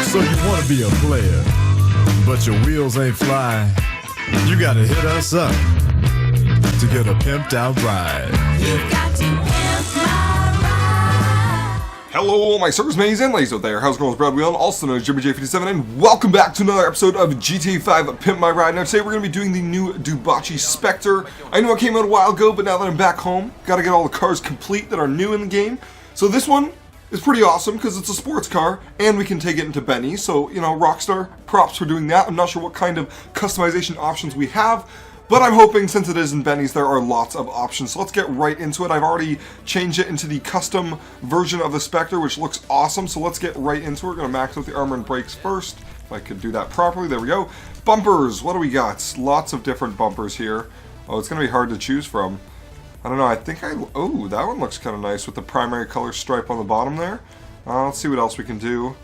So you want to be a player, but your wheels ain't flying. You gotta hit us up to get a pimped out ride. You've got to pimp my ride. Hello, my circus mates and ladies out there. How's it going? It's Brad Whelan, also known as Jimmy J57, and welcome back to another episode of GTA 5 Pimp My Ride. Now today we're going to be doing the new Dewbauchee Specter. I know it came out a while ago, but now that I'm back home, gotta get all the cars complete that are new in the game. So this one is pretty awesome because it's a sports car, and we can take it into Benny's. So, you know, Rockstar, props for doing that. I'm not sure what kind of customization options we have, but I'm hoping since it is in Benny's, there are lots of options. So let's get right into it. I've already changed it into the custom version of the Spectre, which looks awesome. So let's get right into it. We're going to max out the armor and brakes first. If I could do that properly. There we go. Bumpers. What do we got? Lots of different bumpers here. Oh, it's going to be hard to choose from. I don't know, I think oh, that one looks kind of nice with the primary color stripe on the bottom there. Let's see what else we can do.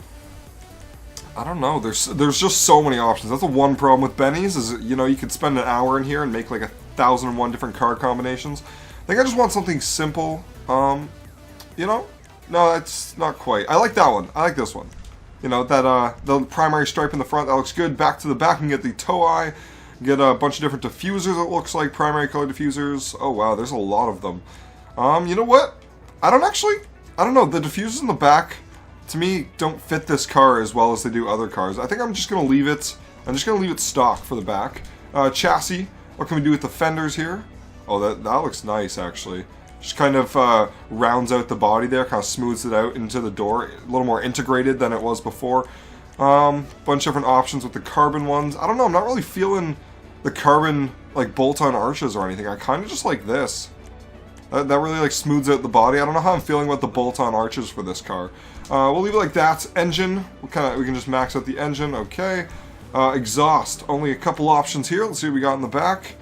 I don't know, there's just so many options. That's the one problem with Benny's, is, you know, you could spend an hour in here and make like 1,001 different card combinations. I think I just want something simple, you know? No, that's not quite. I like that one. I like this one. You know, that, the primary stripe in the front, that looks good. Back to the back, and get the toe eye. Get a bunch of different diffusers, it looks like, primary color diffusers. Oh wow, there's a lot of them. You know what? I don't know, the diffusers in the back, to me, don't fit this car as well as they do other cars. I think I'm just going to leave it stock for the back. Chassis, what can we do with the fenders here? Oh, that looks nice, actually. Just kind of rounds out the body there, kind of smooths it out into the door. A little more integrated than it was before. Bunch of different options with the carbon ones. I don't know, I'm not really feeling the carbon, like, bolt-on arches or anything. I kind of just like this. That really, like, smooths out the body. I don't know how I'm feeling about the bolt-on arches for this car. We'll leave it like that. Engine, we can just max out the engine, okay. Exhaust, only a couple options here. Let's see what we got in the back.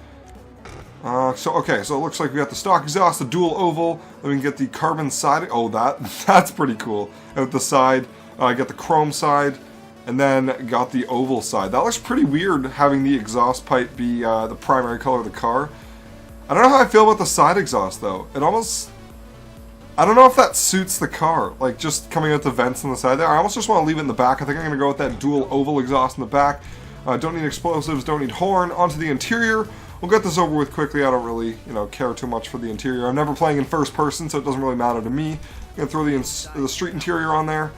So it looks like we got the stock exhaust, the dual oval, then we can get the carbon side. Oh, that's pretty cool. Out the side, get the chrome side. And then got the oval side. That looks pretty weird, having the exhaust pipe be the primary color of the car. I don't know how I feel about the side exhaust, though. It almost... I don't know if that suits the car, like just coming out the vents on the side there. I almost just want to leave it in the back. I think I'm going to go with that dual oval exhaust in the back. Don't need explosives, don't need horn. Onto the interior. We'll get this over with quickly. I don't really, you know, care too much for the interior. I'm never playing in first person, so it doesn't really matter to me. I'm going to throw the street interior on there.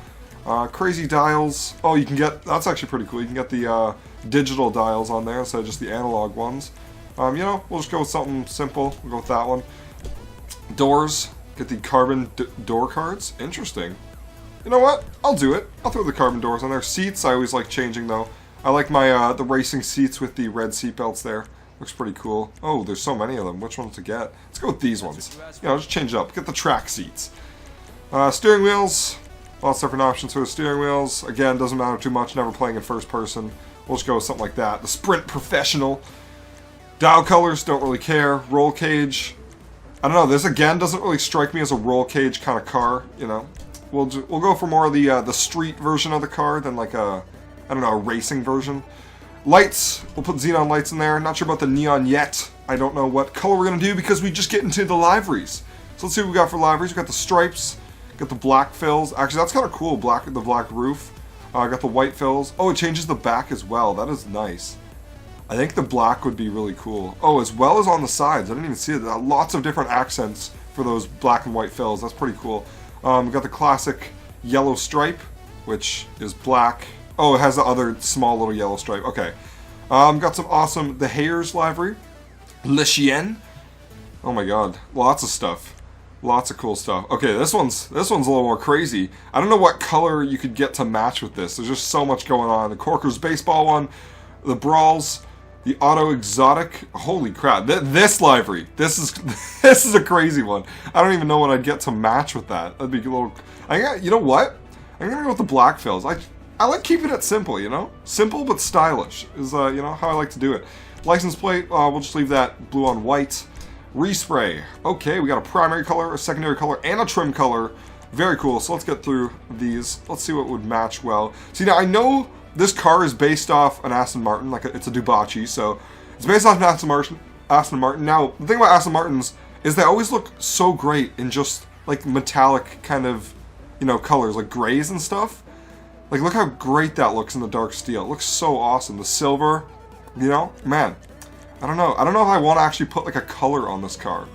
Crazy dials. Oh, you can get... That's actually pretty cool. You can get the digital dials on there instead of just the analog ones. You know, we'll just go with something simple. We'll go with that one. Doors. Get the carbon door cards. Interesting. You know what? I'll do it. I'll throw the carbon doors on there. Seats, I always like changing, though. I like my the racing seats with the red seat belts there. Looks pretty cool. Oh, there's so many of them. Which ones to get? Let's go with these ones. You know, just change it up. Get the track seats. Steering wheels. Lots of different options for the steering wheels. Again, doesn't matter too much, never playing in first person. We'll just go with something like that. The Sprint Professional. Dial colors, don't really care. Roll cage. I don't know, this again doesn't really strike me as a roll cage kind of car, you know. We'll go for more of the street version of the car than like a, I don't know, a racing version. Lights, we'll put xenon lights in there. Not sure about the neon yet. I don't know what color we're going to do because we just get into the liveries. So let's see what we got for liveries. We got the stripes. Got the black fills. Actually, that's kind of cool. The black roof. Got the white fills. Oh, it changes the back as well. That is nice. I think the black would be really cool. Oh, as well as on the sides. I didn't even see it. Lots of different accents for those black and white fills. That's pretty cool. We got the classic yellow stripe, which is black. Oh, it has the other small little yellow stripe. Okay. Got some awesome... The Hayers livery. Le Chien. Oh my god. Lots of stuff. Lots of cool stuff. Okay, this one's a little more crazy. I don't know what color you could get to match with this. There's just so much going on. The Corker's baseball one, the Brawls, the Auto Exotic. Holy crap! This livery. This is a crazy one. I don't even know what I'd get to match with that. That'd be a little. You know what? I'm gonna go with the black fills. I like keeping it simple. You know, simple but stylish is you know how I like to do it. License plate. We'll just leave that blue on white. Respray. Okay, we got a primary color, a secondary color, and a trim color. Very cool. So let's get through these. Let's see what would match well. See, now I know this car is based off an Aston Martin, like it's a Dewbauchee, so it's based off an Aston Martin. Now, the thing about Aston Martins is they always look so great in just like metallic kind of, you know, colors, like grays and stuff. Like, look how great that looks in the dark steel. It looks so awesome. The silver, you know, man. I don't know. I don't know if I want to actually put like a color on this car,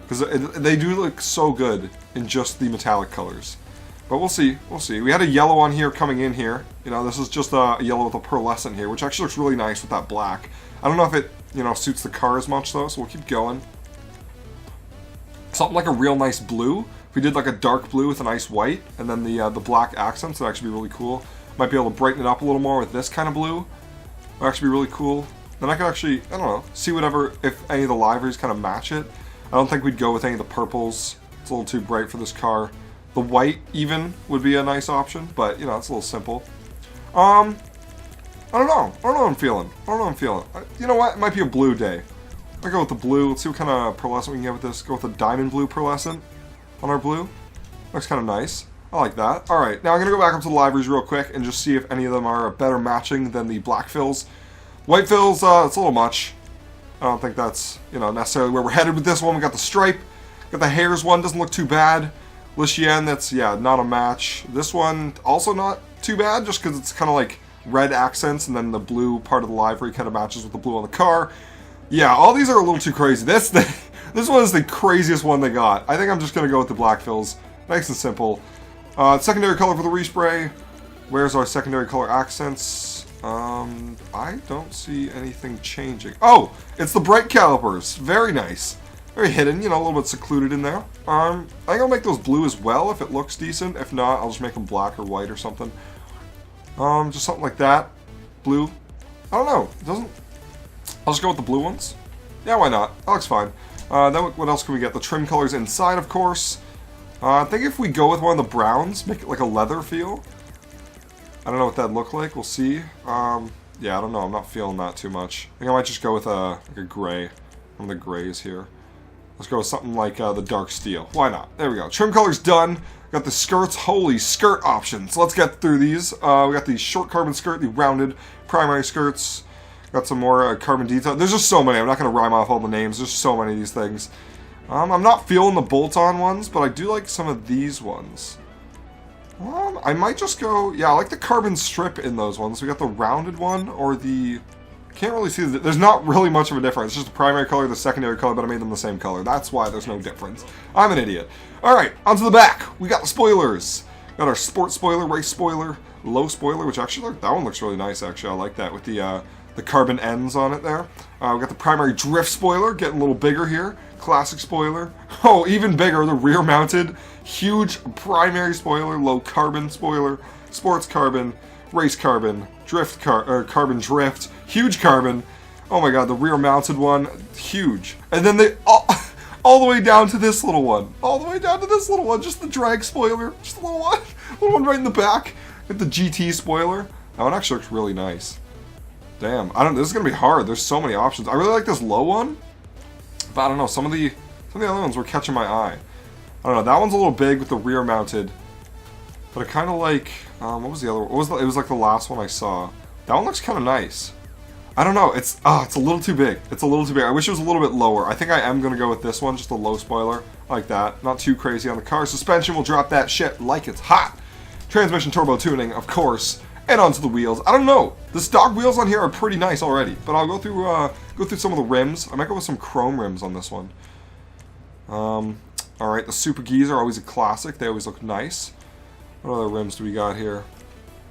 because they do look so good in just the metallic colors. But we'll see. We'll see. We had a yellow on here coming in here. You know, this is just a yellow with a pearlescent here, which actually looks really nice with that black. I don't know if it, you know, suits the car as much though, so we'll keep going. Something like a real nice blue. If we did like a dark blue with a nice white, and then the black accents, would actually be really cool. Might be able to brighten it up a little more with this kind of blue. Would actually be really cool. Then I could actually, I don't know, see whatever, if any of the liveries kind of match it. I don't think we'd go with any of the purples. It's a little too bright for this car. The white, even, would be a nice option, but, you know, it's a little simple. I don't know. I don't know what I'm feeling. I don't know what I'm feeling. You know what? It might be a blue day. I go with the blue. Let's see what kind of pearlescent we can get with this. Go with a diamond blue pearlescent on our blue. Looks kind of nice. I like that. Alright, now I'm going to go back up to the liveries real quick and just see if any of them are better matching than the black fills. White fills, it's a little much. I don't think that's, you know, necessarily where we're headed with this one. We got the stripe. Got the hairs one. Doesn't look too bad. Lichien, that's, yeah, not a match. This one, also not too bad, just because it's kind of like red accents, and then the blue part of the livery kind of matches with the blue on the car. Yeah, all these are a little too crazy. This one is the craziest one they got. I think I'm just going to go with the black fills. Nice and simple. Secondary color for the respray. Where's our secondary color accents? I don't see anything changing. Oh, it's the bright calipers. Very nice. Very hidden, you know, a little bit secluded in there. I think I'll make those blue as well if it looks decent. If not, I'll just make them black or white or something. Just something like that. Blue. I don't know. It doesn't... I'll just go with the blue ones. Yeah, why not? That looks fine. Then what else can we get? The trim colors inside, of course. I think if we go with one of the browns, make it like a leather feel. I don't know what that'd look like. We'll see. Yeah, I don't know. I'm not feeling that too much. I think I might just go with like a gray. One of the grays here. Let's go with something like the dark steel. Why not? There we go. Trim color's done. Got the skirts. Holy skirt options. Let's get through these. We got the short carbon skirt, the rounded primary skirts. Got some more carbon detail. There's just so many. I'm not going to rhyme off all the names. There's so many of these things. I'm not feeling the bolt-on ones, but I do like some of these ones. I might just go... Yeah, I like the carbon strip in those ones. We got the rounded one, or the... Can't really see... There's not really much of a difference. It's just the primary color, the secondary color, but I made them the same color. That's why there's no difference. I'm an idiot. Alright, onto the back. We got the spoilers. Got our sport spoiler, race spoiler, low spoiler, which actually... That one looks really nice, actually. I like that with the carbon ends on it there. We got the primary drift spoiler, getting a little bigger here. Classic spoiler. Oh, even bigger, the rear mounted, huge primary spoiler, low carbon spoiler, sports carbon, race carbon, carbon drift, huge carbon. Oh my god, the rear mounted one, huge. And then they all the way down to this little one. All the way down to this little one, just the drag spoiler, just a little one right in the back with the GT spoiler. That one actually looks really nice. Damn, this is gonna be hard. There's so many options. I really like this low one. But I don't know, some of the other ones were catching my eye. I don't know, that one's a little big with the rear mounted. But I kind of like, what was the other one? It was like the last one I saw. That one looks kind of nice. I don't know, it's a little too big. It's a little too big. I wish it was a little bit lower. I think I am going to go with this one, just a low spoiler. Like that. Not too crazy on the car. Suspension will drop that shit like it's hot. Transmission turbo tuning, of course. And onto the wheels. I don't know. The stock wheels on here are pretty nice already. But I'll go through some of the rims. I might go with some chrome rims on this one. Alright, the Super Geese are always a classic. They always look nice. What other rims do we got here?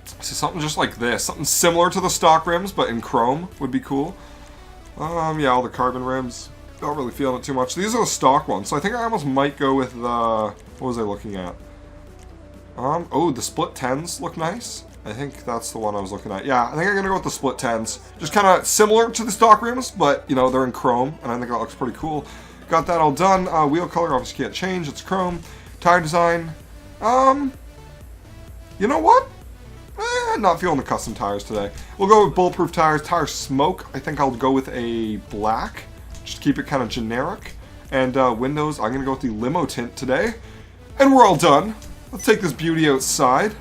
See, something just like this. Something similar to the stock rims, but in chrome would be cool. Yeah, all the carbon rims. Not really feeling it too much. These are the stock ones. So I think I almost might go with the... What was I looking at? Oh, the split 10s look nice. I think that's the one I was looking at. Yeah, I think I'm going to go with the split 10s. Just kind of similar to the stock rims, but, you know, they're in chrome, and I think that looks pretty cool. Got that all done. Wheel color obviously can't change. It's chrome. Tire design. You know what? Not feeling the custom tires today. We'll go with bulletproof tires. Tire smoke. I think I'll go with a black. Just keep it kind of generic. And windows, I'm going to go with the limo tint today. And we're all done. Let's take this beauty outside.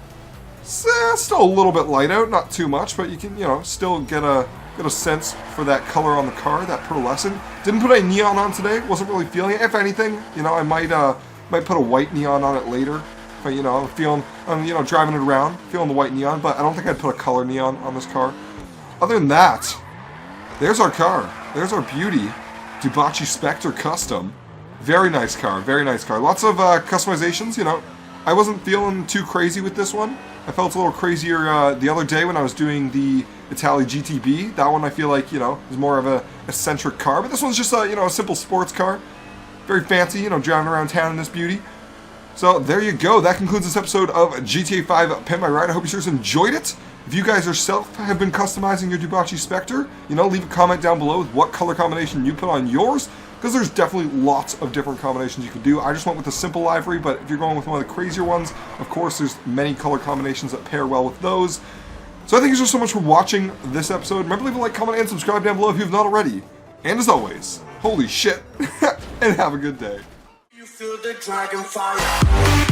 Still a little bit light out, not too much, but you can, you know, still get a sense for that color on the car, that pearlescent. Didn't put any neon on today, wasn't really feeling it. If anything, you know, I might put a white neon on it later. If I, I'm feeling, driving it around, feeling the white neon, but I don't think I'd put a color neon on this car. Other than that, there's our car. There's our beauty, Dewbauchee Specter Custom. Very nice car, very nice car. Lots of customizations, I wasn't feeling too crazy with this one. I felt a little crazier the other day when I was doing the Italy GTB. That one I feel like, is more of a eccentric car. But this one's just a simple sports car. Very fancy, driving around town in this beauty. So there you go. That concludes this episode of GTA 5 Pimp My Ride. I hope you guys enjoyed it. If you guys yourself have been customizing your Dewbauchee Specter, leave a comment down below with what color combination you put on yours. Because there's definitely lots of different combinations you could do. I just went with the simple livery, but if you're going with one of the crazier ones, of course there's many color combinations that pair well with those. So I thank you so much for watching this episode. Remember to leave a like, comment, and subscribe down below if you've not already. And as always, holy shit, and have a good day. You feel the dragon fire.